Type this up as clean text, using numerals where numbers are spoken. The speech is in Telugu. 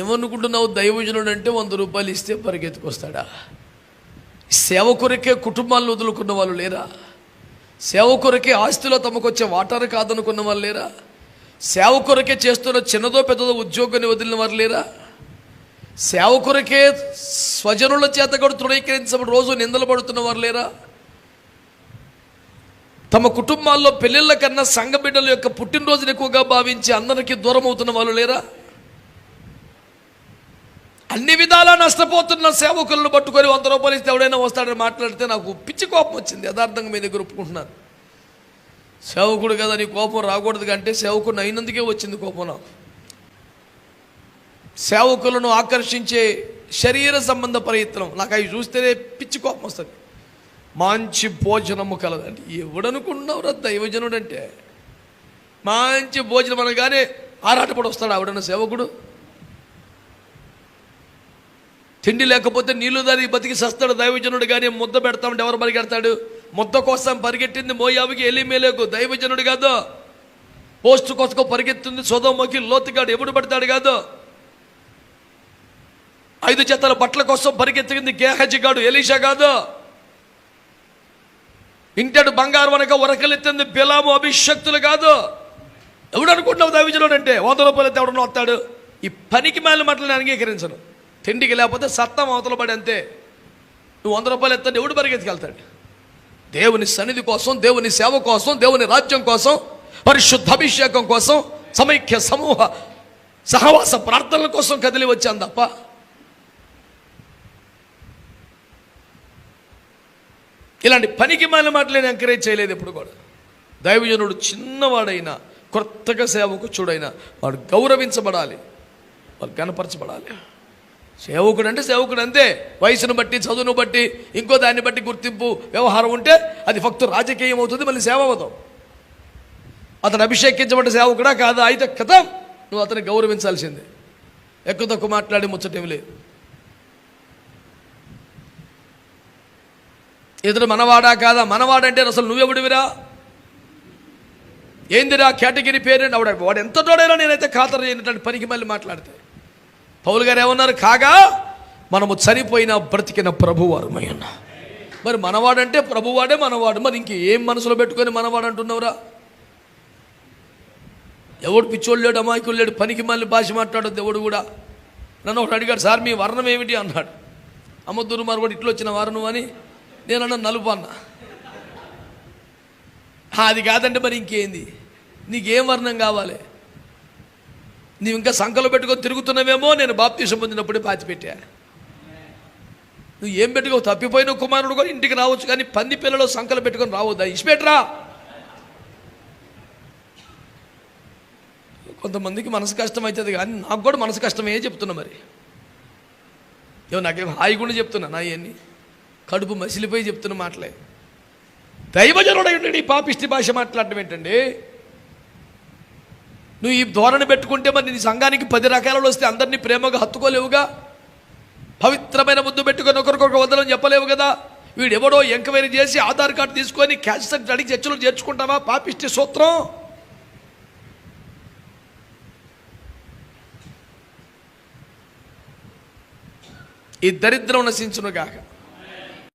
ఏమనుకుంటున్నావు? దైవజనుడు అంటే 100 రూపాయలు ఇస్తే పరిగెత్తుకొస్తాడా? సేవ కొరకే కుటుంబాలను వదులుకున్న వాళ్ళు లేరా? సేవ కొరకే ఆస్తిలో తమకొచ్చే వాటాను కాదనుకున్న వాళ్ళు లేరా? సేవ కొరకే చేస్తున్న చిన్నదో పెద్దదో ఉద్యోగాన్ని వదిలిన వారు లేరా? సేవ కొరకే స్వజనుల చేత కూడా తృణీకరించబడి రోజు నిందలు పడుతున్న వారు లేరా? తమ కుటుంబాల్లో పెళ్ళిళ్ళ కన్నా సంఘ బిడ్డల యొక్క పుట్టినరోజును ఎక్కువగా భావించి అందరికీ దూరం అవుతున్న వాళ్ళు లేరా? అన్ని విధాలా నష్టపోతున్న సేవకులను పట్టుకొని 100 రూపాయలు ఇస్తే ఎవడైనా వస్తాడని మాట్లాడితే నాకు పిచ్చి కోపం వచ్చింది. యథార్థంగా మీ దగ్గర ఒప్పుకుంటున్నాను. సేవకుడు కదా, నీ కోపం రాకూడదు కంటే సేవకుడిని అయినందుకే వచ్చింది కోపం నాకు. సేవకులను ఆకర్షించే శరీర సంబంధ ప్రయత్నం నాకు అవి చూస్తేనే పిచ్చి కోపం వస్తుంది. మంచి భోజనము కలదండి. ఎవడనుకున్నావురా దైవజనుడు అంటే? మంచి భోజనం అనగానే ఆరాటపడి వస్తాడు ఆవిడన్న సేవకుడు. తిండి లేకపోతే నీళ్లు దానికి బతికి సస్తాడు దైవజనుడు. కానీ ముద్ద పెడతామంటే ఎవరు పరిగెడతాడు? ముద్ద కోసం పరిగెట్టింది మోయాబుకి, ఎలీమెలెకు. దైవజనుడు కాదు. పోస్ట్ కోసం పరిగెత్తుంది సొదొమకి లోతుగాడు. ఎవడు పడతాడు కాదు. 5 జతల బట్టల కోసం పరిగెత్తింది గేహజీ గాడు, ఎలీషా కాదు. ఇంటడు బంగారం అనక ఉరకలెత్తింది బిలాము, అభిషక్తులు కాదు. ఎవడు అనుకుంటున్నావు దైవజనుడు అంటే? 100 రూపాయలు అయితే ఎవడన్నా వస్తాడు? ఈ పనికి మాలిన మాటలు నేను అంగీకరించను. తిండికి లేకపోతే సత్తం అవతల పడి అంతే. నువ్వు 100 రూపాయలు ఎత్తాడు, ఎవడు పరిగెత్తుకెళ్తాడు? దేవుని సన్నిధి కోసం, దేవుని సేవ కోసం, దేవుని రాజ్యం కోసం, పరిశుద్ధ అభిషేకం కోసం, సమైక్య సమూహ సహవాస ప్రార్థనల కోసం కదిలి వచ్చాను తప్ప ఇలాంటి పనికి మాలిన మాటలు నేను ఎంకరేజ్ చేయలేదు ఎప్పుడు కూడా. దైవజనుడు చిన్నవాడైనా, కొత్తగా సేవకుడైనా వాడు గౌరవించబడాలి, వాడు కనపరచబడాలి. సేవకుడు అంటే సేవకుడు అంతే. వయసును బట్టి, చదువును బట్టి, ఇంకో దాన్ని బట్టి గుర్తింపు వ్యవహారం ఉంటే అది ఫక్తు రాజకీయం అవుతుంది, మళ్ళీ సేవ అవుతాం. అతను అభిషేకించబడ్డ సేవకుడా కాదా అయితే కథ నువ్వు అతన్ని గౌరవించాల్సిందే. ఎక్కువ తక్కువ మాట్లాడి ముచ్చటేమి లేదు. ఇతడు మనవాడా కాదా? మనవాడంటే అసలు నువ్వెవడివిరా? ఏందిరా కేటగిరీ పేరేంటి? వాడు ఎంత తోడైనా నేనైతే ఖాతరు చేయనటువంటి పనికి మళ్ళీ మాట్లాడితే. పౌలు గారు ఏమన్నారు? కాగా మనము చనిపోయినా బ్రతికిన ప్రభువారమై ఉన్నా. మరి మనవాడంటే ప్రభువాడే మనవాడు. మరి ఇంక ఏం మనసులో పెట్టుకొని మనవాడు అంటున్నావురా? ఎవడు పిచ్చోళ్ళు లేడు, అమాయకులు లేడు, పనికి మళ్ళీ భాష మాట్లాడద్దు ఎవడు కూడా. నన్ను ఒకటి అడిగాడు, సార్ మీ వర్ణం ఏమిటి అన్నాడు. అమ్మద్దూరు మరి కూడా ఇట్లా వచ్చిన వర్ణం అని నేనన్నా నలుపు అన్నా. అది కాదంటే మరి ఇంకేంది? నీకేం వర్ణం కావాలి? నీవు ఇంకా సంకలో పెట్టుకొని తిరుగుతున్నావేమో. నేను బాప్తీసం పొందినప్పుడే పాతిపెట్టా. నువ్వు ఏం పెట్టుకో? తప్పిపోయిన కుమారుడు కూడా ఇంటికి రావచ్చు, కానీ పంది పిల్లలో సంకలు పెట్టుకొని రావద్దా? ఇచ్చిపెట్టరా. కొంతమందికి మనసు కష్టం అవుతుంది, కానీ నాకు కూడా మనసు కష్టమే చెప్తున్నా. మరి నాకేం హాయిగా చెప్తున్నా, నా ఇవన్నీ కడుపు మసిలిపోయి చెప్తున్న మాటలే. దైవజనుడై ఉండి ఈ పాపిష్టి భాష మాట్లాడటం ఏంటండి? నువ్వు ఈ ధోరణి పెట్టుకుంటే మరి నీ సంఘానికి 10 రకాలలో వస్తే అందరినీ ప్రేమగా హత్తుకోలేవుగా. పవిత్రమైన ముద్దు పెట్టుకొని ఒకరికొకరు వదలని చెప్పలేవు కదా. వీడు ఎవడో ఎంక్వైరీ చేసి ఆధార్ కార్డు తీసుకొని క్యాష్ సర్టిఫికేట్ అడిగి చర్చలు చేర్చుకుంటావా? పాపిష్టి సూత్రం. ఈ దరిద్రం నశించును గాక.